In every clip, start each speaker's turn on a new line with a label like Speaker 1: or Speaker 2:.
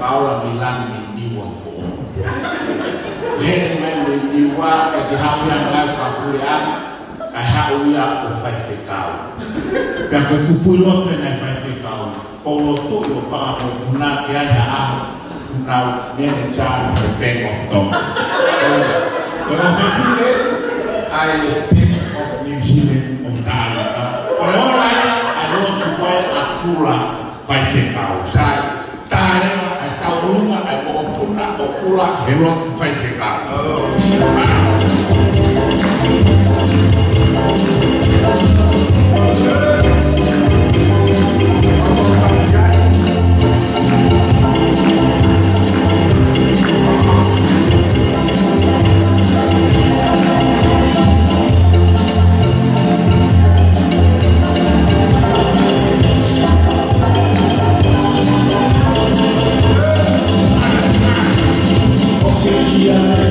Speaker 1: Paula Milan Mindiwa for. Then when Mindiwa at the happy and life Apulian, I have we are of 5 cow. Piakupulo and I 5 cow. Polo to your farm of Punakia now near the child the bank of Tom. When I pick of New Zealand of Ghana. I love to buy a cooler 5 cow. Side. Tarema ay taulungan ay pupuna o pula helot 5 ka.
Speaker 2: Yeah.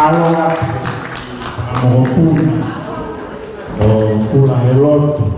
Speaker 1: Kalau mau pun, pulang elok.